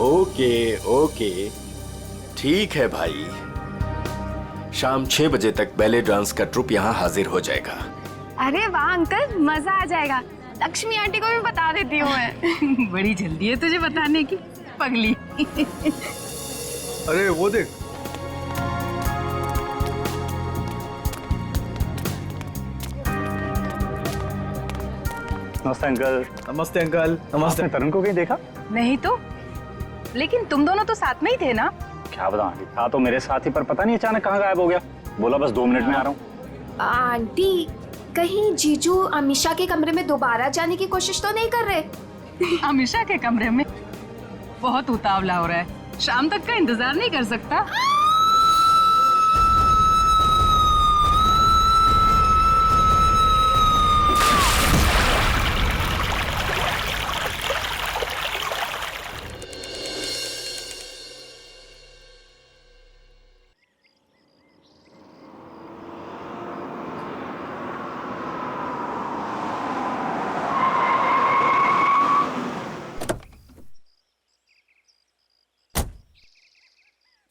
Okay okay, ठीक है भाई। शाम 6 बजे तक बैले डांस का ट्रुप यहाँ हाजिर हो जाएगा। अरे वाह अंकल, मजा आ जाएगा। लक्ष्मी आंटी को भी बता देती हूँ मैं। बड़ी जल्दी है तुझे बताने की, पगली। अरे वो देख, नमस्ते अंकल। नमस्ते अंकल। नमस्ते। आपने तरुण को कहीं देखा? नहीं तो, लेकिन तुम दोनों तो साथ में ही थे ना? क्या बताऊं, था तो मेरे साथ ही, पर पता नहीं अचानक कहाँ गायब हो गया। बोला बस 2 मिनट में आ रहा हूँ। आंटी, कहीं जीजू अमीषा के कमरे में दोबारा जाने की कोशिश तो नहीं कर रहे? अमीषा के कमरे में? बहुत उतावला हो रहा है, शाम तक का इंतजार नहीं कर सकता?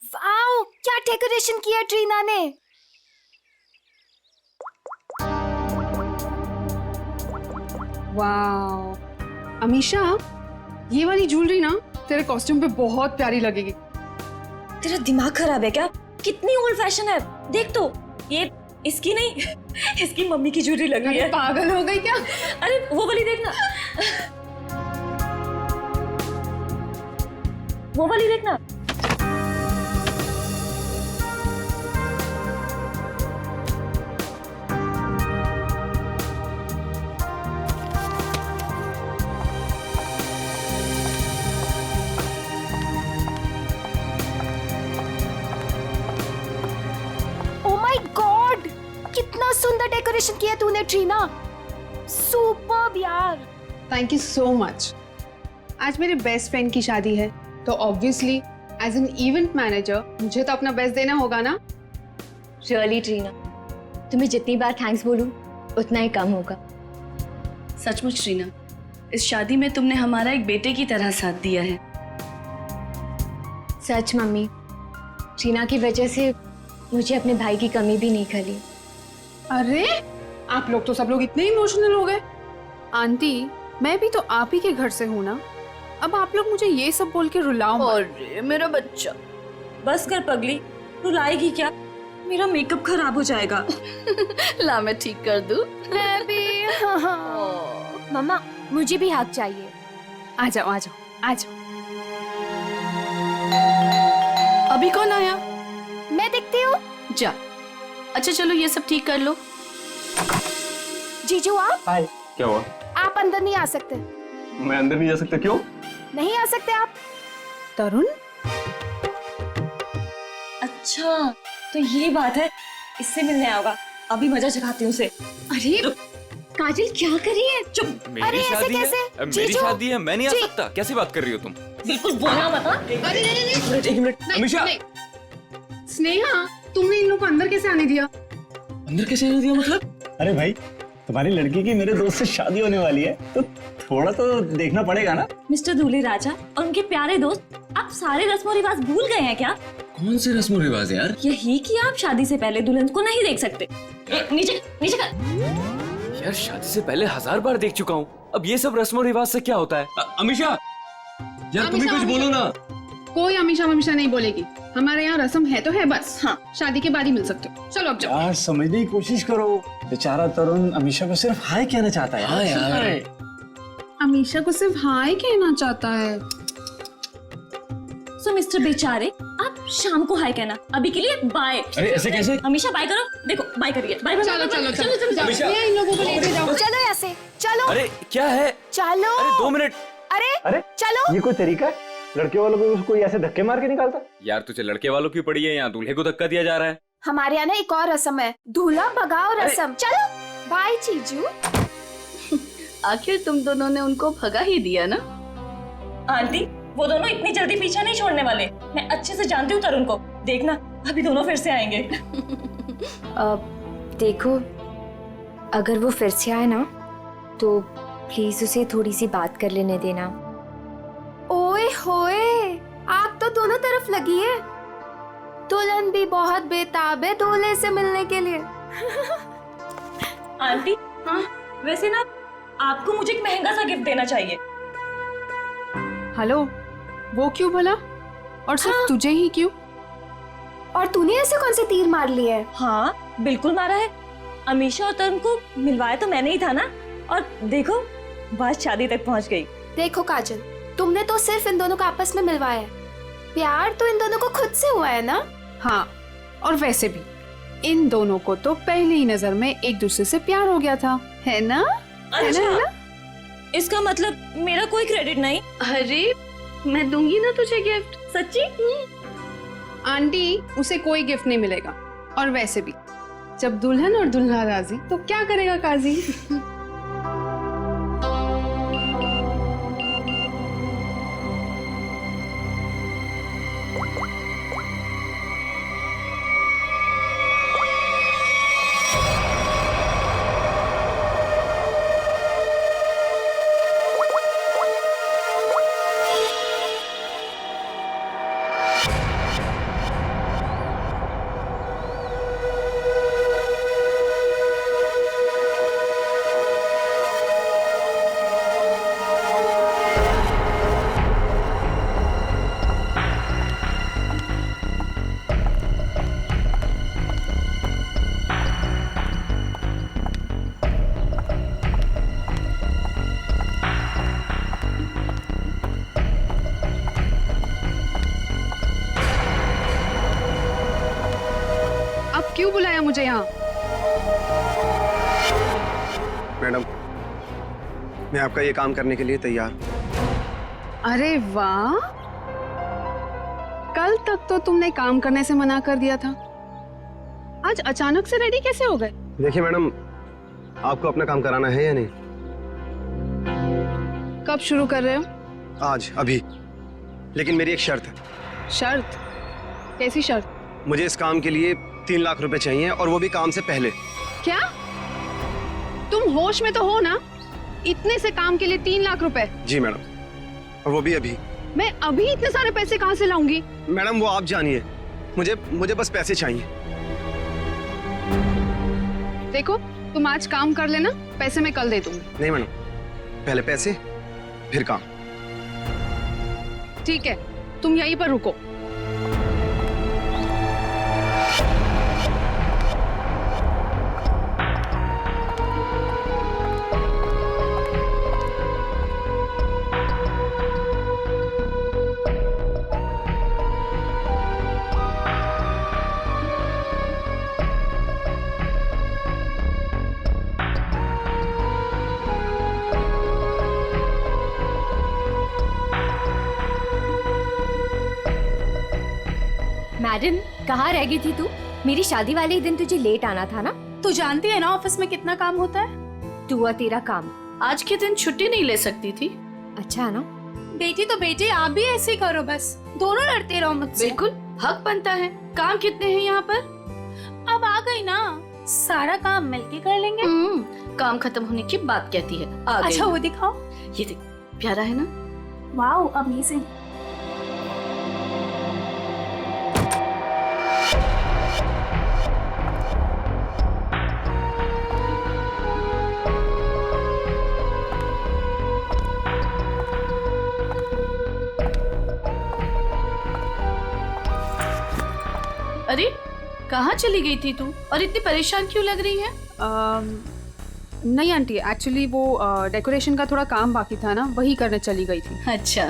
वाओ, क्या डेकोरेशन किया ट्रीना ने। वाओ अमीषा, ये वाली ज्वेलरी ना तेरे कॉस्ट्यूम पे बहुत प्यारी लगेगी। तेरा दिमाग खराब है क्या? कितनी ओल्ड फैशन है, देख तो। ये इसकी नहीं, इसकी मम्मी की ज्वेलरी लग रही है। पागल हो गई क्या? अरे वो वाली देखना, वो वाली देखना। कितना सुंदर डेकोरेशन किया तूने ट्रीना, सुपर्ब यार। Thank you so much. आज मेरे बेस्ट फ्रेंड की शादी है, तो obviously as an event manager मुझे तो अपना बेस्ट देना होगा ना। रियली ट्रीना, तुम्हें जितनी बार थैंक्स बोलूं उतना ही कम होगा। सचमुच ट्रीना, इस शादी में तुमने हमारा एक बेटे की तरह साथ दिया है। सच मम्मी, ट्रीना की वजह से मुझे अपने भाई की कमी भी नहीं खली। अरे आप लोग तो सब लोग इतने इमोशनल हो गए। आंटी, मैं भी तो आप ही के घर से हूँ ना, अब आप लोग मुझे ये सब बोल के रुलाओ मत। अरे मेरा बच्चा, बस कर पगली, तू लाएगी क्या? मेरा मेकअप खराब हो जाएगा। ला मैं ठीक कर दूं। मैं भी। मम्मा, मुझे भी हक चाहिए। आ जाओ आ जाओ आ जाओ। अभी कौन आया? मैं देखती हूँ। जा। अच्छा चलो ये सब ठीक कर लो। जीजू आप? हाय। क्या हुआ? आप अंदर नहीं आ सकते। मैं अंदर नहीं जा सकता? क्यों? नहीं आ सकते आप। तरुण, अच्छा तो ये बात है, इससे मिलने आऊंगा। अभी मजा चखाती हूँ उसे। अरे काजल क्या कर रही है? चुप। अरे मेरी ऐसे शादी कैसे? है, मेरी शादी है, मैं नहीं आ जी। सकता। कैसी बात कर रही हो तुम? बिल्कुल बोलना मत। एक मिनट। अमीषा, स्नेहा, तुमने इन लोगों को अंदर कैसे आने दिया? अंदर कैसे आने दिया मतलब? अरे भाई, तुम्हारी लड़की की मेरे दोस्त से शादी होने वाली है, तो थोड़ा तो देखना पड़ेगा ना। मिस्टर दूल्हे राजा और उनके प्यारे दोस्त, आप सारे रस्मों रिवाज भूल गए हैं क्या? कौन से रस्म रिवाज यार? यही कि आप शादी से पहले दुल्हन को नहीं देख सकते। नीचे नीचे कर। यार शादी से पहले 1000 बार देख चुका हूँ, अब ये सब रस्मों रिवाज से क्या होता है? अमीषा, यार तुम ही कुछ बोलो ना। कोई अमीषा वमीषा नहीं बोलेगी। हमारे यहाँ रस्म है तो है बस। हाँ, शादी के बाद ही मिल सकते हो। चलो अब जाओ। यार समझने की कोशिश करो, बेचारा तरुण अमीषा को सिर्फ हाय कहना चाहता है। हाँ यार, अमीषा को सिर्फ हाय कहना चाहता है। सो मिस्टर बेचारे, आप शाम को हाय कहना, अभी के लिए बाय। अरे ऐसे कैसे? हमेशा बाय करो। देखो बाय करिए। Bye bye. चलो चलो चलो चलो जाओ। ये इन लोगों को लेके जाओ। चलो यहाँ से, चलो। अरे क्या है? चलो। अरे 2 मिनट। अरे चलो। ये कोई तरीका है? लड़के वालों को कोई ऐसे धक्के मार के निकालता? यार तुझे लड़के वालों की पड़ी है, यहाँ दूल्हे को धक्का दिया जा रहा है। हमारे यहाँ ना एक और रस्म है, दूल्हा भगाओ रस्म। चलो बाय जीजू। आखिर तुम दोनों ने उनको भगा ही दिया ना। आंटी, वो दोनों इतनी जल्दी पीछा नहीं छोड़ने वाले। मैं अच्छे से जानती हूँ तरुण को, देखना अभी दोनों फिर से आएंगे। देखो, अगर वो फिर से आए ना तो प्लीज उसे थोड़ी सी बात कर लेने देना। ओए होए, तो दोनों तरफ लगी है। दुल्हन भी बहुत बेताब है दूल्हे से मिलने के लिए। आंटी, हाँ वैसे ना आपको मुझे एक महंगा सा गिफ्ट देना चाहिए। हेलो, वो क्यों भला? और सिर्फ हाँ। तुझे ही क्यों? और तूने ऐसे कौन से तीर मार लिए है? हाँ बिल्कुल मारा है। अमीशा और तरुण को मिलवाया तो मैंने ही था ना, और देखो बात शादी तक पहुंच गई। देखो काजल, तुमने तो सिर्फ इन दोनों को आपस में मिलवाया है, प्यार तो इन दोनों को खुद से हुआ है ना। हाँ, और वैसे भी इन दोनों को तो पहली ही नजर में एक दूसरे से प्यार हो गया था, है ना? अच्छा, इसका मतलब मेरा कोई क्रेडिट नहीं? अरे मैं दूंगी ना तुझे गिफ्ट। सच्ची? आंटी, उसे कोई गिफ्ट नहीं मिलेगा। और वैसे भी जब दुल्हन और दुल्हा राजी तो क्या करेगा काजी? अब क्यों बुलाया मुझे यहाँ? मैडम, मैं आपका ये काम करने के लिए तैयार। अरे वाह, कल तक तो तुमने काम करने से मना कर दिया था, आज अचानक से रेडी कैसे हो गए? देखिए मैडम, आपको अपना काम कराना है या नहीं? कब शुरू कर रहे हो? आज, अभी। लेकिन मेरी एक शर्त है। शर्त? कैसी शर्त? मुझे इस काम के लिए 3 लाख रुपए चाहिए, और वो भी काम से पहले। क्या तुम होश में तो हो ना? इतने से काम के लिए 3 लाख रुपए? जी मैडम, और वो भी अभी। मैं अभी इतने सारे पैसे कहाँ से लाऊंगी? मैडम वो आप जानिए, मुझे बस पैसे चाहिए। देखो, तुम आज काम कर लेना, पैसे मैं कल दे दूंगी। नहीं मैडम, पहले पैसे फिर काम। ठीक है, तुम यहीं पर रुको। मैडम, कहाँ रह गई थी तू? मेरी शादी वाले ही दिन तुझे लेट आना था ना? तू जानती है ना ऑफिस में कितना काम होता है। तू और तेरा काम। आज के दिन छुट्टी नहीं ले सकती थी। अच्छा है ना? बेटी तो बेटी, आप भी ऐसे ही करो, बस दोनों लड़ते रहो मुझसे। बिल्कुल हक बनता है। काम कितने हैं यहाँ पर? अब आ गई ना, सारा काम मिलके कर लेंगे। काम खत्म होने की बात कहती है। आ गई। अच्छा वो दिखाओ। ये देख, प्यारा है ना? Wow, amazing. अरे कहाँ चली गई थी तू, और इतनी परेशान क्यों लग रही है? नहीं आंटी, एक्चुअली वो डेकोरेशन का थोड़ा काम बाकी था ना, वही करने चली गई थी। अच्छा,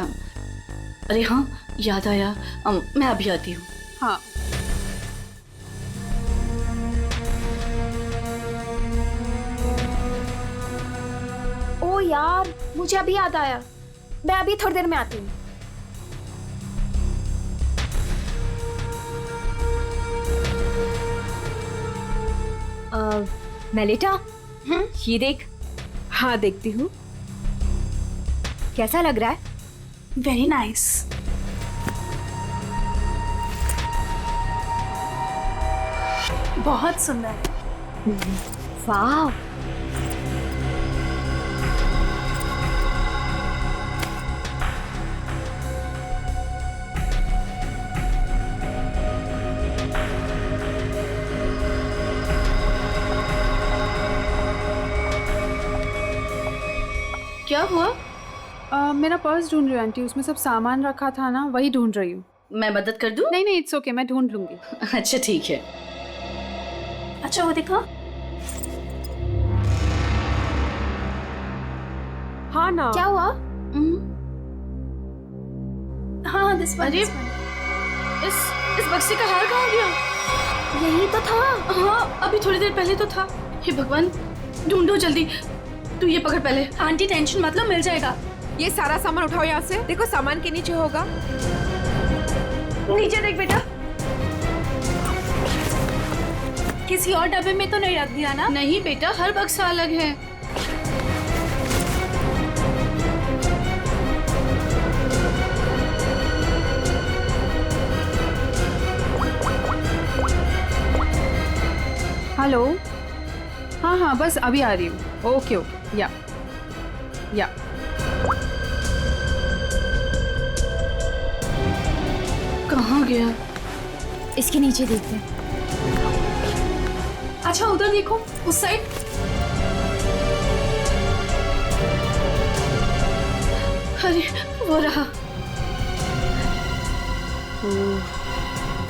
अरे हाँ याद आया, मैं अभी आती हूँ। हाँ। ओ यार, मुझे अभी याद आया, मैं अभी थोड़ी देर में आती हूँ। मेलिटा, ये देख। हाँ देखती हूँ। कैसा लग रहा है? Very nice. बहुत सुंदर है। वाह, क्या हुआ? मेरा पर्स ढूंढ रही हूँ आंटी, उसमें सब सामान रखा था ना, वही ढूंढ रही हूँ। मैं मदद कर दूं? नहीं नहीं, इट्स ओके, मैं ढूंढ लूंगी। अच्छा ठीक है। अच्छा वो देखो। हाँ ना, क्या हुआ? हाँ दिस अरे इस बक्से का हार कहाँ गया? यही तो था। हाँ अभी थोड़ी देर पहले तो था। हे भगवान, ढूंढो जल्दी। तू ये पकड़ पहले। आंटी टेंशन मत लो, मिल जाएगा। ये सारा सामान उठाओ यहाँ से। देखो सामान के नीचे होगा। नीचे देख बेटा। किसी और डब्बे में तो नहीं रख दिया ना? नहीं बेटा, हर बक्सा अलग है। हेलो, हाँ हाँ बस अभी आ रही हूँ। ओके ओके, या कहाँ गया? इसके नीचे देखते हैं। अच्छा उधर देखो, उस साइड। अरे वो रहा।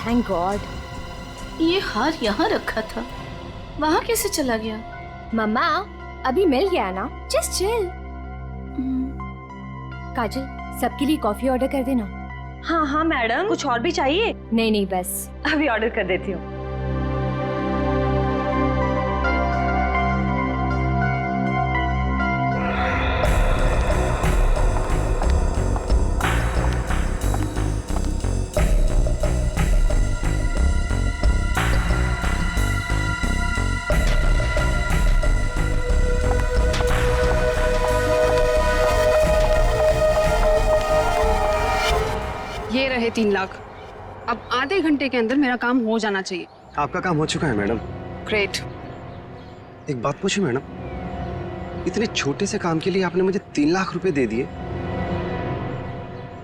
Thank God. ये हार यहाँ रखा था, वहाँ कैसे चला गया? मम्मा अभी मिल गया ना, जस्ट चिल। काजल, सबके लिए कॉफी ऑर्डर कर देना। हाँ हाँ मैडम, कुछ और भी चाहिए? नहीं नहीं बस। अभी ऑर्डर कर देती हूँ। ये रहे 3 लाख। अब आधे घंटे के अंदर मेरा काम हो जाना चाहिए। आपका काम हो चुका है मैडम। ग्रेट। एक बात पूछूं मैडम, इतने छोटे से काम के लिए आपने मुझे 3 लाख रुपए दे दिए।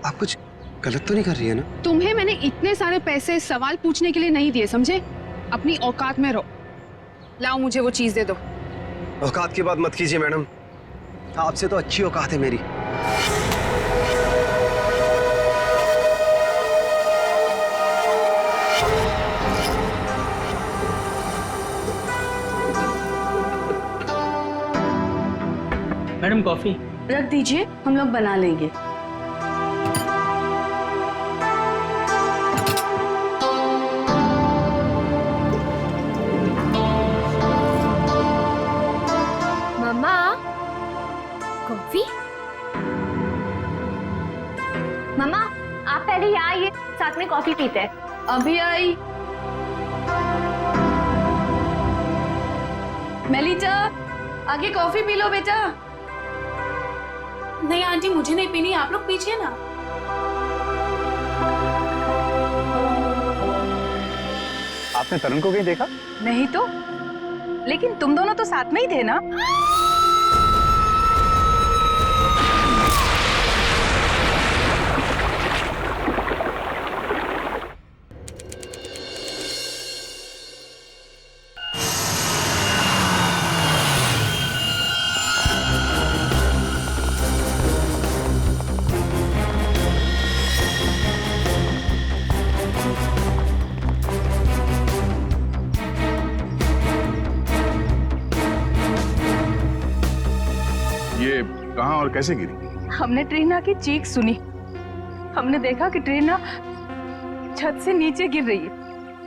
आप कुछ गलत तो नहीं कर रही है ना? तुम्हें मैंने इतने सारे पैसे सवाल पूछने के लिए नहीं दिए, समझे? अपनी औकात में रहो। लाओ मुझे वो चीज दे दो। औकात की बात मत कीजिए मैडम, आपसे तो अच्छी औकात है मेरी। मैडम कॉफी रख दीजिए, हम लोग बना लेंगे। मम्मा कॉफी। मम्मा आप पहले यहाँ आइए, साथ में कॉफी पीते हैं। अभी आई। मेलिटा, आगे कॉफी पी लो बेटा। नहीं आंटी, मुझे नहीं पीनी, आप लोग पीजिए ना। आपने तरुण को कहीं देखा? नहीं तो, लेकिन तुम दोनों तो साथ में ही थे ना? ये कहाँ और कैसे गिरी? हमने ट्रीना की चीख सुनी। हमने देखा कि ट्रीना छत से नीचे गिर रही है।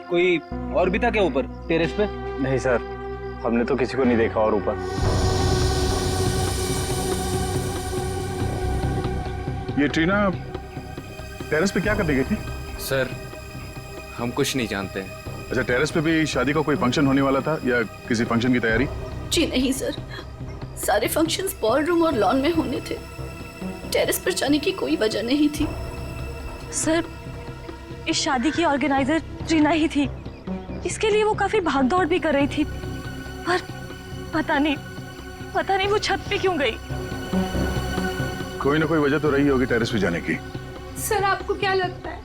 कोई और भी था क्या ऊपर टेरेस पे? नहीं सर, हमने तो किसी को नहीं देखा और ऊपर। ये ट्रीना टेरेस पे क्या करने गई थी? सर हम कुछ नहीं जानते हैं। अच्छा, टेरेस पे भी शादी का कोई फंक्शन होने वाला था या किसी फंक्शन की तैयारी? जी नहीं सर, सारे फंक्शंस बॉलरूम और लॉन में होने थे। टेरेस पर जाने की कोई वजह नहीं थी। सर, इस शादी की ऑर्गेनाइजर ट्रीना ही थी। इसके लिए वो काफी भागदौड़ भी कर रही थी, पर पता नहीं वो छत पे क्यों गई। कोई ना कोई वजह तो रही होगी टेरेस पे जाने की। सर आपको क्या लगता है,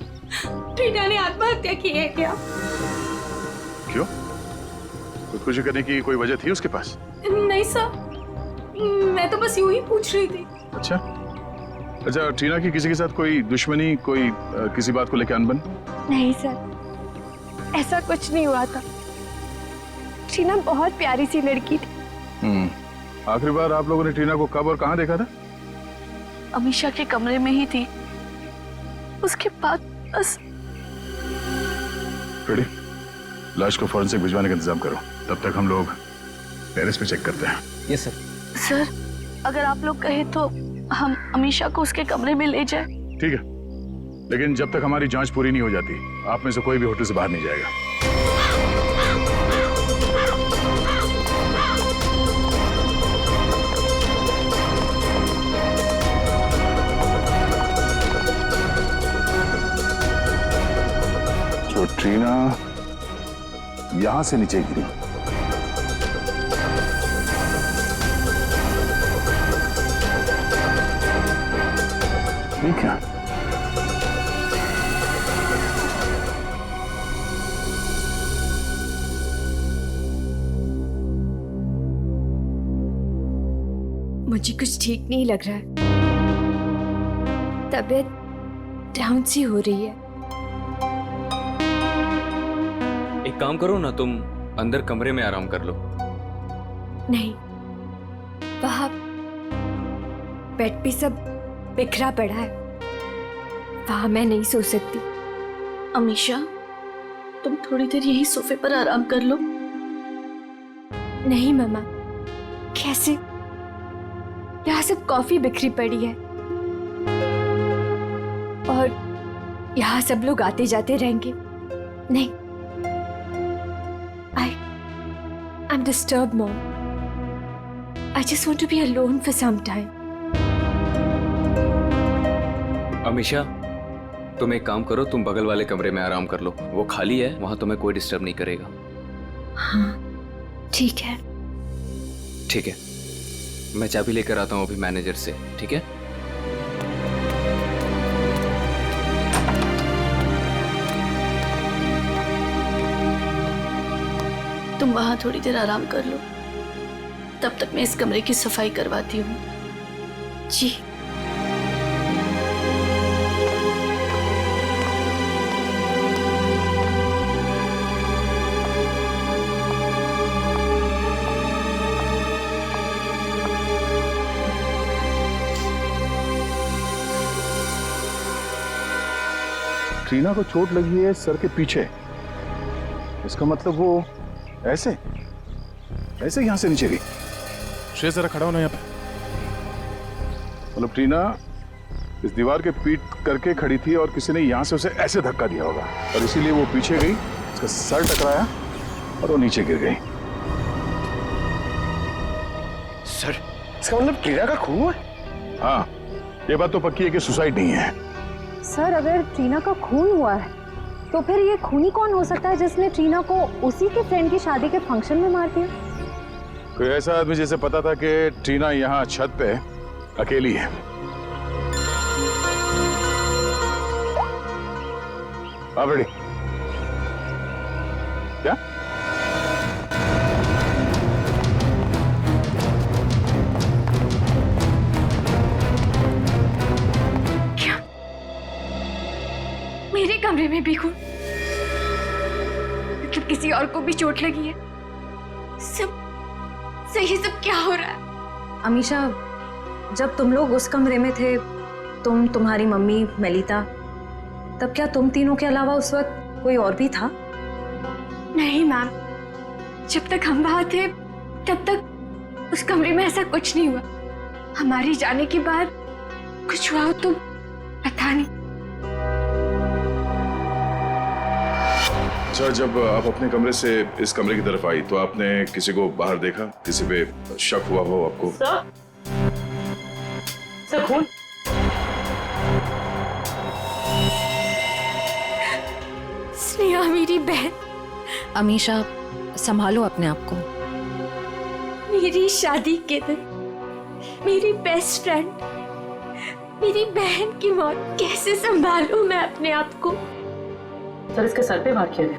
ट्रीना ने आत्महत्या की है क्या? क्यों? खुदकुशी करने की कोई वजह थी उसके पास? नहीं सर, मैं तो बस यूं ही पूछ रही थी। अच्छा अच्छा, टीना की किसी के साथ कोई दुश्मनी, कोई किसी बात को लेकर अनबन? नहीं सर, ऐसा कुछ नहीं हुआ था। टीना बहुत प्यारी सी लड़की थी। आखिरी बार आप लोगों ने टीना को कब और कहाँ देखा था? अमीशा के कमरे में ही थी, उसके बाद बस। रेडी, लाश को फॉरेंसिक भिजवाने का इंतजाम करो, तब तक हम लोग टेरेस पे चेक करते हैं। Yes sir. सर, अगर आप लोग कहें तो हम अमीशा को उसके कमरे में ले जाएं। ठीक है, लेकिन जब तक हमारी जांच पूरी नहीं हो जाती, आप में से कोई भी होटल से बाहर नहीं जाएगा। तो ट्रीना यहां से नीचे गिरी। ठीक है, मुझे कुछ ठीक नहीं लग रहा है। तबीयत डाउन सी हो रही है। एक काम करो ना, तुम अंदर कमरे में आराम कर लो। नहीं, वहां बेड पे सब बिखरा पड़ा है, वहां मैं नहीं सो सकती। अमीशा, तुम थोड़ी देर यही सोफे पर आराम कर लो। नहीं मम्मा, कैसे? यहाँ सब कॉफी बिखरी पड़ी है और यहाँ सब लोग आते जाते रहेंगे। नहीं, I'm disturbed, Mom. I just want to be alone for some time. Amisha, तुम एक काम करो, तुम बगल वाले कमरे में आराम कर लो, वो खाली है, वहां तुम्हें कोई डिस्टर्ब नहीं करेगा। हाँ, ठीक है। ठीक है, मैं चाबी लेकर आता हूँ अभी मैनेजर से, ठीक है? तुम वहां थोड़ी देर आराम कर लो, तब तक मैं इस कमरे की सफाई करवाती हूँ। जी। ट्रीना को चोट लगी है सर के पीछे, इसका मतलब वो ऐसे ऐसे यहां से नीचे गई। श्रेय, जरा खड़ा होना यहाँ पे। मतलब ट्रीना इस दीवार के पीट करके खड़ी थी और किसी ने यहां से उसे ऐसे धक्का दिया होगा और इसीलिए वो पीछे गई, उसका सर टकराया और वो नीचे गिर गई। सर, इसका मतलब ट्रीना का खून हुआ? हाँ, ये बात तो पक्की है कि सुसाइड नहीं है। सर, अगर ट्रीना का खून हुआ है तो फिर ये खूनी कौन हो सकता है जिसने ट्रीना को उसी के फ्रेंड की शादी के फंक्शन में मार दिया? कोई ऐसा आदमी जिसे पता था कि ट्रीना यहाँ छत पे अकेली है। आप रेडी? क्या? मेरे कमरे में भी खून? मतलब किसी और को भी चोट लगी है? सब सही, सब क्या हो रहा है? अमीशा, जब तुम लोग उस कमरे में थे, तुम, तुम्हारी मम्मी, मेलिता, तब क्या तुम तीनों के अलावा उस वक्त कोई और भी था? नहीं मैम, जब तक हम वहां थे तब तक उस कमरे में ऐसा कुछ नहीं हुआ। हमारे जाने के बाद कुछ हुआ तो पता नहीं। सर, जब आप अपने कमरे से इस कमरे की तरफ आई तो आपने किसी को बाहर देखा? किसी पे शक हुआ हो आपको? सर, खून? स्नेहा मेरी बहन। अमीशा, संभालो अपने आप को। मेरी शादी के दिन मेरी बेस्ट फ्रेंड, मेरी बहन की मौत, कैसे संभालूं मैं अपने आप को? सर, इसके सर पे मार किया गया।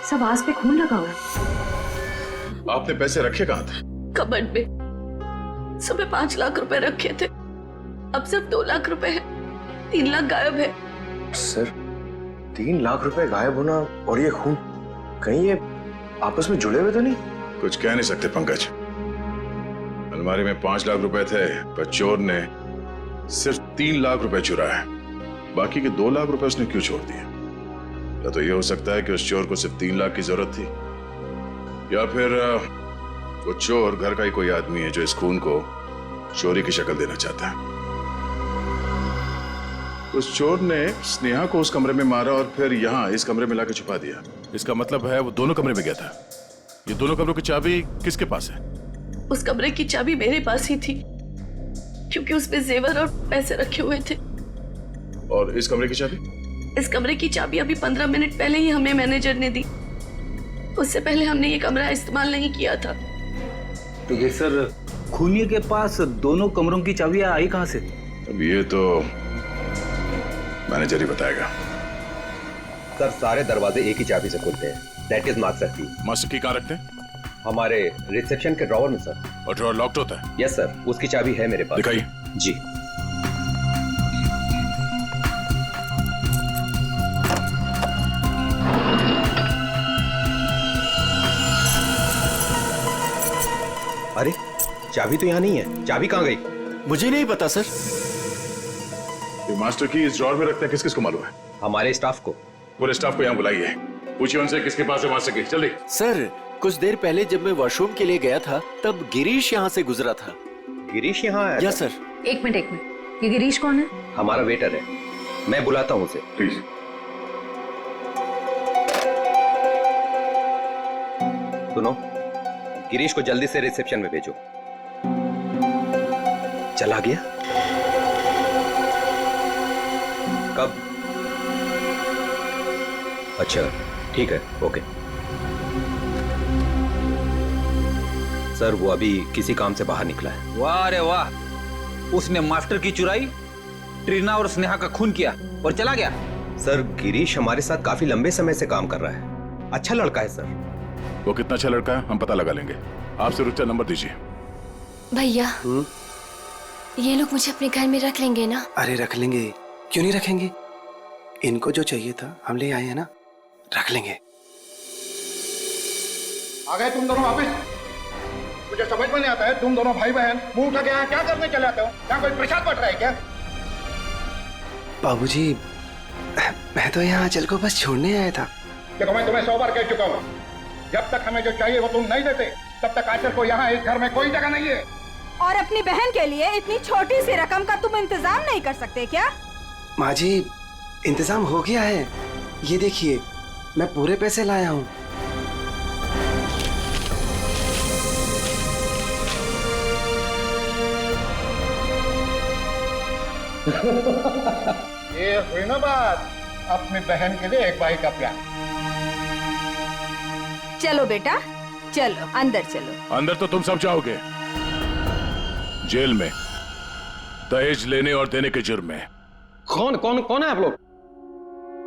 सर, आस पे खून लगा हुआ है। आपने पैसे रखे कहाँ थे? कबर्ड में। सुबह 5 लाख रुपए रखे थे, अब सिर्फ 2 लाख रुपए है। 3 लाख गायब है। सर 3 लाख रुपए गायब होना और ये खून, कहीं ये आपस में जुड़े हुए तो नहीं? कुछ कह नहीं सकते पंकज। अलमारी में 5 लाख रुपए थे, पर चोर ने सिर्फ 3 लाख रुपए चुराए। बाकी के 2 लाख रुपए उसने क्यों छोड़ दिए? या तो ये हो सकता है कि उस चोर को सिर्फ 3 लाख की जरूरत थी, या फिर वो चोर घर का ही कोई आदमी है जो इस खून को चोरी की शक्ल देना चाहता है। उस चोर ने स्नेहा को उस कमरे में मारा और फिर यहाँ इस कमरे में लाके छुपा दिया। इसका मतलब है वो दोनों कमरे में गया था। ये दोनों कमरों की चाबी किसके पास है? उस कमरे की चाबी मेरे पास ही थी, क्योंकि उसमें जेवर और पैसे रखे हुए थे। और इस कमरे की चाबी? इस कमरे की चाबी अभी 15 मिनट पहले ही हमें मैनेजर ने दी। उससे पहले हमने ये कमरा इस्तेमाल नहीं किया था। तो ये सर, खूनी के पास दोनों कमरों की चाबियां आई कहां से? अब ये तो मैनेजर ही बताएगा। सर सारे दरवाजे एक ही चाबी से खुलते हैं, दैट इज मास्टर की। मास्टर की कहाँ रखते हैं? हमारे रिसेप्शन के ड्रॉवर में सर। और ड्रॉवर लॉक्ड होता है? यस सर, उसकी चाबी है मेरे पास। दिखाइए। जी। अरे चाबी तो यहाँ नहीं है, चाबी कहाँ गई? मुझे नहीं पता सर। ये मास्टर की इस ड्रॉवर में रखते हैं, किस किस को मालूम है? हमारे स्टाफ को। पूरे स्टाफ को यहाँ बुलाइए, पूछिए उनसे किसके पास है मास्टर की। जल्दी। सर कुछ देर पहले जब मैं वॉशरूम के लिए गया था तब गिरीश यहाँ से गुजरा था। गिरीश यहाँ आया? Yes sir. एक मिनट, ये गिरीश कौन है? हमारा वेटर है, मैं बुलाता हूँ उसे। प्लीज। सुनो, गिरीश को जल्दी से रिसेप्शन में भेजो। चला गया? कब? अच्छा ठीक है, ओके। सर वो अभी किसी काम से बाहर निकला है। वाह रे वाह, उसने मास्टर की चुराई, ट्रीना और स्नेहा का खून किया और चला गया। सर गिरीश हमारे साथ काफी लंबे समय से काम कर रहा है, अच्छा लड़का है सर। वो कितना अच्छा लड़का है हम पता लगा लेंगे। आप सिर्फ उसका नंबर दीजिए। भैया ये लोग मुझे अपने घर में रख लेंगे ना? अरे रख लेंगे, क्यों नहीं रखेंगे? इनको जो चाहिए था हम ले आए हैं ना, रख लेंगे। आ गए तुम दोनों वापस? मुझे समझ में नहीं आता है, तुम दोनों भाई बहन मुंह उठा के यहाँ क्या करने चले आते हो? यहाँ कोई प्रसाद बट रहा है क्या? बाबूजी मैं तो यहाँ आंचल को बस छोड़ने आया था। देखो मैं तुम्हें 100 बार कह चुका हूँ, जब तक हमें जो चाहिए वो तुम नहीं देते तब तक आंचल को यहाँ इस घर में कोई जगह नहीं है। और अपनी बहन के लिए इतनी छोटी सी रकम का तुम इंतजाम नहीं कर सकते क्या? माँ जी इंतजाम हो गया है, ये देखिए मैं पूरे पैसे लाया हूँ। ये हुई ना बात, अपनी बहन के लिए एक भाई का प्यार। चलो बेटा चलो, अंदर चलो। अंदर तो तुम सब जाओगे, जेल में दहेज लेने और देने के जुर्म में। कौन कौन कौन है आप लोग?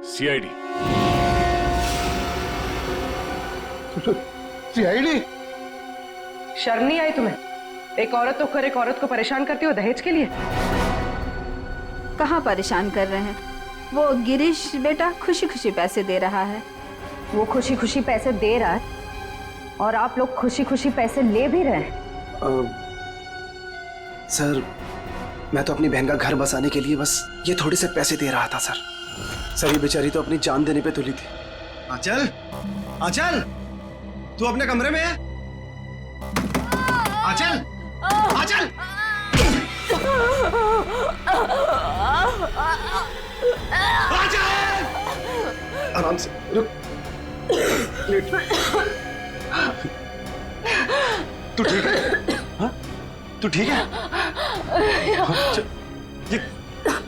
सीआईडी। सीआईडी? शर्म नहीं आई तुम्हें? एक औरत होकर एक औरत को परेशान करती हो दहेज के लिए? कहाँ परेशान कर रहे हैं? वो गिरीश बेटा खुशी खुशी पैसे दे रहा है। वो खुशी खुशी पैसे दे रहा है और आप लोग खुशी खुशी पैसे ले भी रहे हैं। सर मैं तो अपनी बहन का घर बसाने के लिए बस ये थोड़े से पैसे दे रहा था सर। सर ये बेचारी तो अपनी जान देने पे तुली थी। आंचल, आंचल, तू अपने कमरे में है? आंचल, आंचल! आराम से रुक। तू ठीक है? हाँ? तू ठीक है?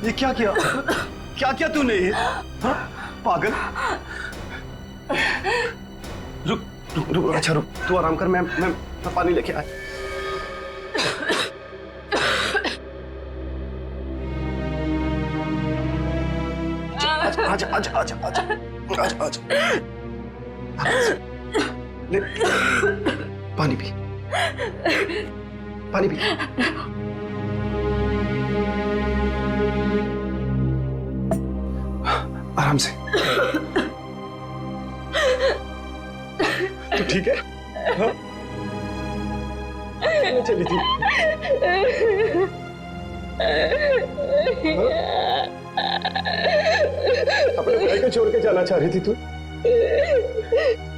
ये क्या किया? क्या किया तूने? हाँ? पागल। रुक रुक रुक, अच्छा रुक, तू आराम कर, मैं पानी लेके आया। आजा आजा आजा आजा आजा आजा। ले पानी पी, पानी पी। आराम से। तो ठीक है? हाँ? चली थी। अपने भाई को छोड़ के जाना चाह रही थी तू?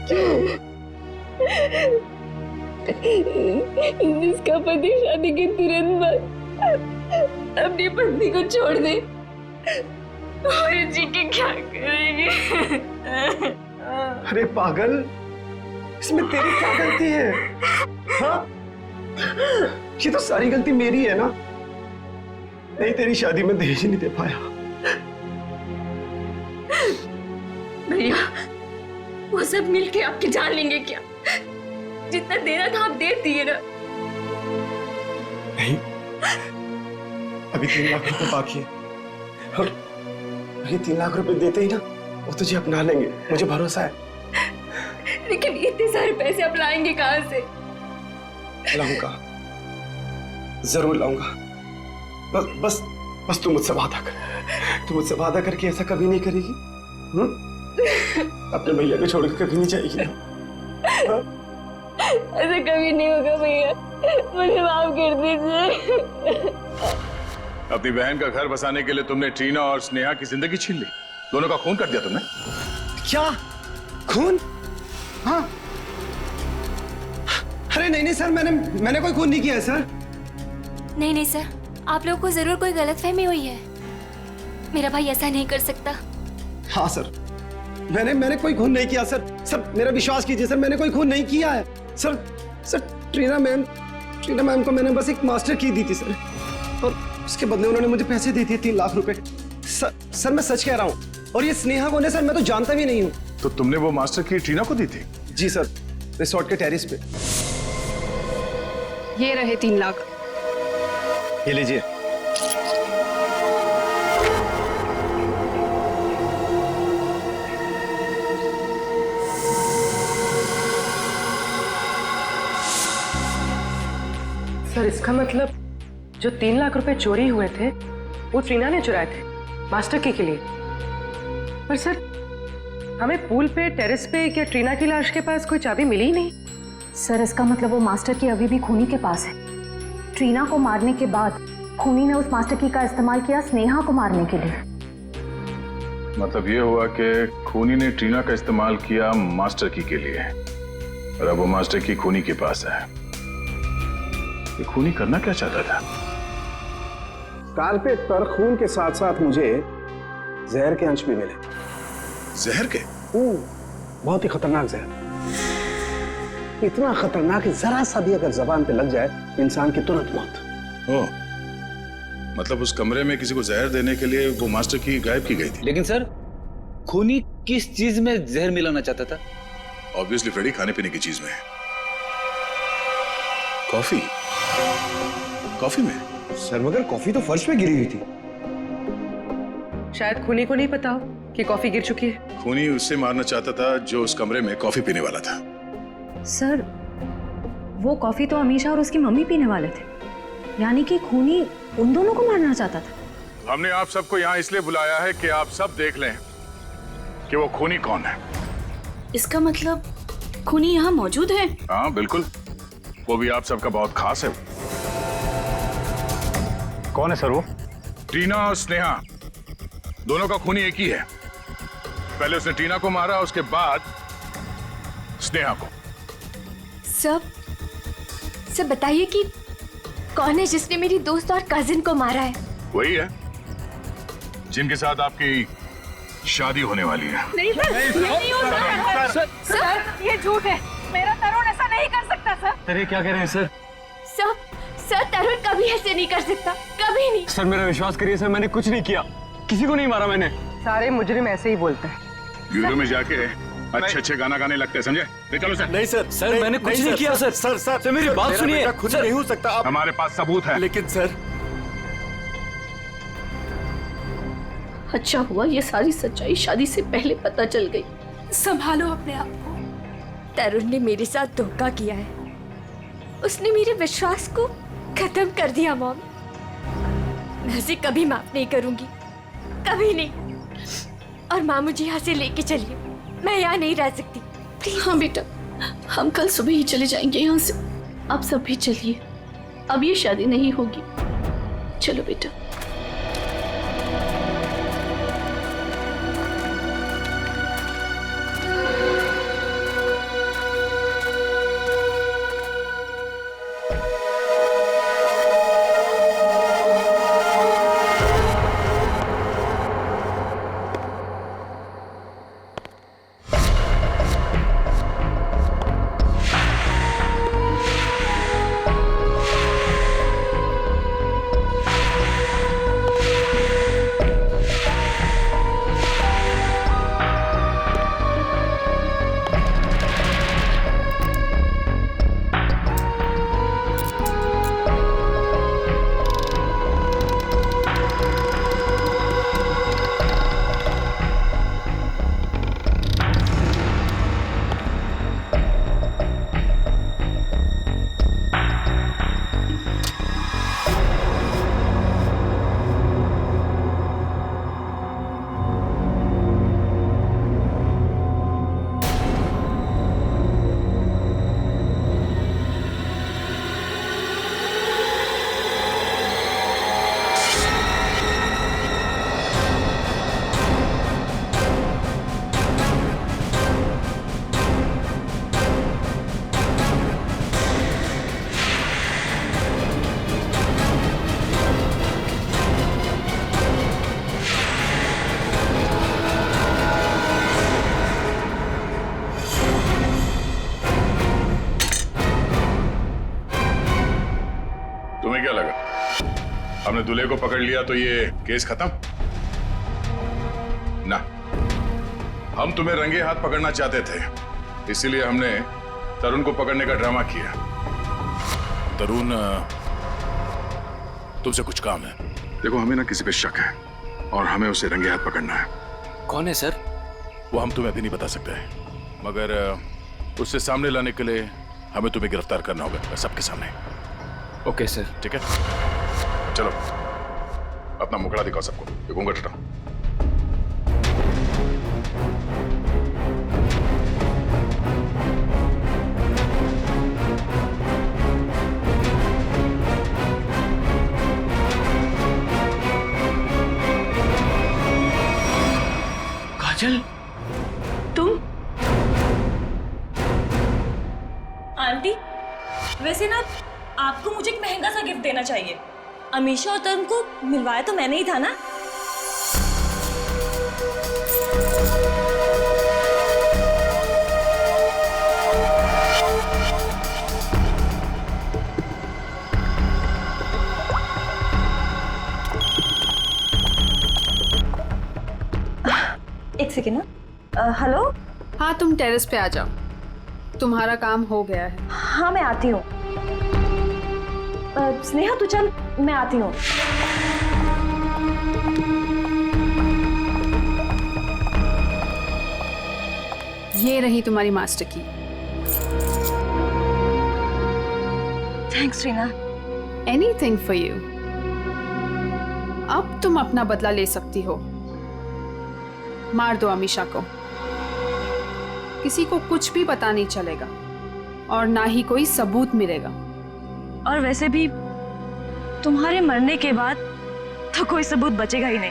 क्यों? जिसका पति शादी के तुरंत बाद अपनी पत्नी को छोड़ दे और जी के क्या करेंगे? अरे पागल, इसमें तेरी क्या गलती है? हाँ? ये तो सारी गलती मेरी है ना। नहीं, तेरी शादी में दहेज नहीं दे पाया। भैया, वो सब मिलके आपकी जान लेंगे क्या? जितना देना था आप दे दिए ना। नहीं, अभी 3 लाख रुपए बाकी है और ये 3 लाख रुपए देते ही ना वो तुझे अपना लेंगे, मुझे भरोसा है। लेकिन इतने सारे पैसे आप लाएंगे कहाँ से? लाऊंगा, जरूर लाऊंगा। बस बस तू मुझसे वादा कर। तू मुझसे वादा करके ऐसा कभी नहीं करेगी? अपने भैया को छोड़ के कभी नहीं जाएगी ना? ऐसा कभी नहीं होगा भैया, मुझे माफ कर दीजिए। अपनी बहन का घर बसाने के लिए तुमने ट्रीना और स्नेहा की जिंदगी छीन ली। दोनों का खून कर दिया तुमने। क्या खून? हाँ। अरे नहीं सर, मैंने कोई खून नहीं किया है सर। नहीं सर, आप लोगों को जरूर कोई गलतफहमी हुई है। मेरा भाई ऐसा नहीं कर सकता। हाँ सर, मैंने कोई खून नहीं किया सर। सर मेरा विश्वास कीजिए सर, मैंने कोई खून नहीं किया है सर। ट्रीना मैम को मैंने बस एक मास्टर की दी थी सर, और उसके बदले उन्होंने मुझे पैसे दे दिए 3 लाख रुपए। सर मैं सच कह रहा हूँ। और ये स्नेहा कौन है सर, मैं तो जानता भी नहीं हूँ। तो तुमने वो मास्टर की ट्रीना को दी थी? जी सर, रिसोर्ट के टेरेस पे। ये रहे 3 लाख। ये लीजिए। सर इसका मतलब जो 3 लाख रुपए चोरी हुए थे वो ट्रीना ने चुराए थे मास्टर की के लिए। पर सर हमें पूल पे, टेरेस पे या ट्रीना की लाश के पास कोई चाबी मिली ही नहीं। सर इसका मतलब वो मास्टर की अभी भी खूनी के पास है। ट्रीना को मारने के बाद खूनी ने उस मास्टर की का इस्तेमाल किया स्नेहा को मारने के लिए। मतलब ये हुआ कि खूनी ने ट्रीना का इस्तेमाल किया मास्टर की के लिए, और अब वो मास्टर की खूनी के पास है। ये खूनी करना क्या चाहता था? कार पे तरखून के साथ साथ मुझे जहर के अंश भी मिले। जहर के? बहुत ही खतरनाक जहर। इतना खतरनाक कि जरा सा भी अगर जबान पे लग जाए इंसान की तुरंत मौत। ओह, मतलब उस कमरे में किसी को जहर देने के लिए वो मास्टर की गायब की गई थी। लेकिन सर खूनी किस चीज में जहर मिलाना चाहता था? ऑब्वियसली फ्रेडी खाने पीने की चीज में है। कॉफी? कॉफी में? सर मगर कॉफी तो फर्श पे गिरी हुई थी। शायद खूनी को नहीं पता हो कि कॉफी गिर चुकी है। खूनी उससे मारना चाहता था जो उस कमरे में कॉफी पीने वाला था। सर वो कॉफी तो अमीशा और उसकी मम्मी पीने वाले थे, यानी कि खूनी उन दोनों को मारना चाहता था। हमने आप सबको यहाँ इसलिए बुलाया है कि आप सब देख लें कि वो खूनी कौन है। इसका मतलब खूनी यहाँ मौजूद है? हाँ बिल्कुल, वो भी आप सबका बहुत खास है। कौन है सर वो? ट्रीना और स्नेहा दोनों का खूनी एक ही है। पहले उसने ट्रीना को मारा, उसके बाद स्नेहा को। सब बताइए कि कौन है जिसने मेरी दोस्त और कजिन को मारा है? वही है जिनके साथ आपकी शादी होने वाली है। नहीं सर, नहीं हो सकता। सर ये झूठ है, मेरा तरुण ऐसा नहीं कर सकता सर। सर ये क्या कह रहे हैं सर? सर तरुण कभी ऐसे नहीं कर सकता, कभी नहीं। सर मेरा विश्वास करिए सर, मैंने कुछ नहीं किया, किसी को नहीं मारा मैंने। सारे मुजरिम ऐसे ही बोलते हैं। ब्यूरो में जाके अच्छे गाना गाने लगते हैं, समझे? ले चलो सर। नहीं सर मैंने कुछ नहीं किया सर। सर मेरी बात सुनिए। खुद नहीं हो सकता आप। हमारे पास सबूत है। लेकिन सर अच्छा हुआ ये सारी सच्चाई शादी से पहले पता चल गई। संभालो अपने आप को। तरुण ने मेरे साथ धोखा किया है, उसने मेरे विश्वास को खत्म कर दिया मॉम। मैं उसे कभी माफ नहीं करूंगी, कभी नहीं। और माँ मुझे यहाँ से लेके चलिए, मैं यहाँ नहीं रह सकती प्लीज। हाँ बेटा, हम कल सुबह ही चले जाएंगे यहाँ से। आप सब भी चलिए, अब ये शादी नहीं होगी। चलो बेटा। तुम्हें क्या लगा हमने दूल्हे को पकड़ लिया तो ये केस खत्म? ना, हम तुम्हें रंगे हाथ पकड़ना चाहते थे, इसीलिए हमने तरुण को पकड़ने का ड्रामा किया। तरुण, तुमसे कुछ काम है। देखो, हमें ना किसी पे शक है और हमें उसे रंगे हाथ पकड़ना है। कौन है सर? वो हम तुम्हें अभी नहीं बता सकते, मगर उससे सामने लाने के लिए हमें तुम्हें गिरफ्तार करना होगा सबके सामने। Okay sir. ठीक है, चलो अपना मुखड़ा दिखाओ सबको। ये घूंघट हटाओ। काजल, तुम? आंटी, वैसे ना आपको मुझे एक महंगा सा गिफ्ट देना चाहिए। अमीशा और तरुण को मिलवाया तो मैंने ही था ना। एक सेकेंड ना। हेलो। हाँ, तुम टेरेस पे आ जाओ, तुम्हारा काम हो गया है। हाँ, मैं आती हूँ। स्नेहा तू चल, मैं आती हूँ। ये रही तुम्हारी मास्टर की। Thanks Reena. Anything for you. अब तुम अपना बदला ले सकती हो। मार दो अमीशा को, किसी को कुछ भी पता नहीं चलेगा और ना ही कोई सबूत मिलेगा। और वैसे भी तुम्हारे मरने के बाद तो कोई सबूत बचेगा ही नहीं।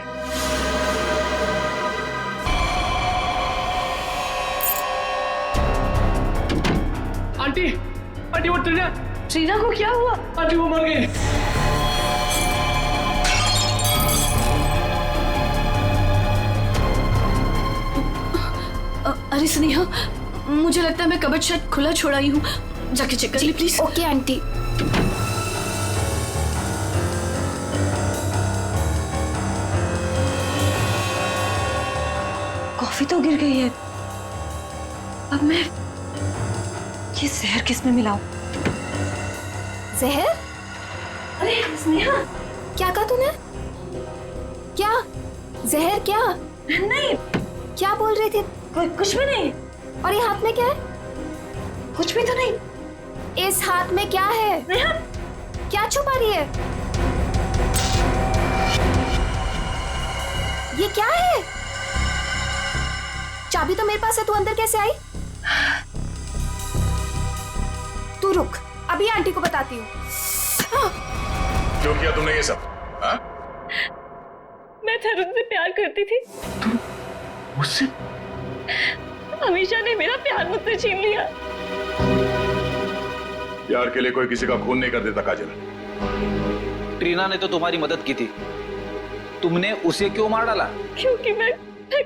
आंटी, आंटी वो ट्रीना को क्या हुआ? आंटी वो मर गई। अरे स्नेहा, मुझे लगता है मैं कबर्ड शायद खुला छोड़ा ही हूँ, जाके चेक कर ली प्लीज। Okay aunty. कॉफी तो गिर गई है, अब मैं ये जहर किस में मिलाऊं? जहर? अरे स्नेहा, क्या कहा तूने? क्या जहर क्या? नहीं, क्या बोल रही थी? कुछ भी नहीं। और ये हाथ में क्या है? कुछ भी तो नहीं। इस हाथ में क्या है? क्या छुपा रही है? ये क्या है? चाबी तो मेरे पास है, तू अंदर कैसे आई? तू रुक, अभी आंटी को बताती हूँ। क्यों किया तुमने ये सब? हाँ? मैं तरुण से प्यार करती थी। उससे? अमीशा ने मेरा प्यार मुझसे छीन लिया। प्यार के लिए कोई किसी का खून नहीं कर देता काजल। ट्रीना ने तो तुम्हारी मदद की थी, तुमने उसे क्यों मार डाला? क्योंकि मैं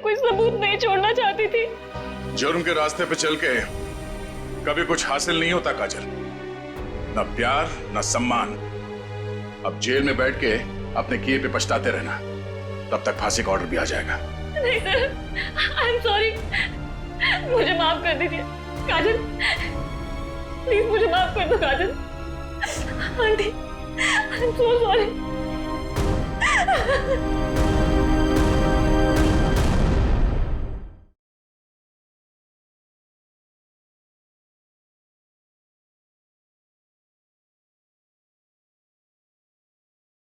कोई सबूत नहीं छोड़ना चाहती थी। जुर्म के रास्ते पे चल के कभी कुछ हासिल नहीं होता काजल, न प्यार न सम्मान। अब जेल में बैठ के अपने किए पे पछताते रहना, तब तक फांसी का ऑर्डर भी आ जाएगा। नहीं सर, आई एम सॉरी, मुझे माफ कर दीजिए काजल, प्लीज मुझे माफ कर दो Kajal. Aunty, I am so sorry.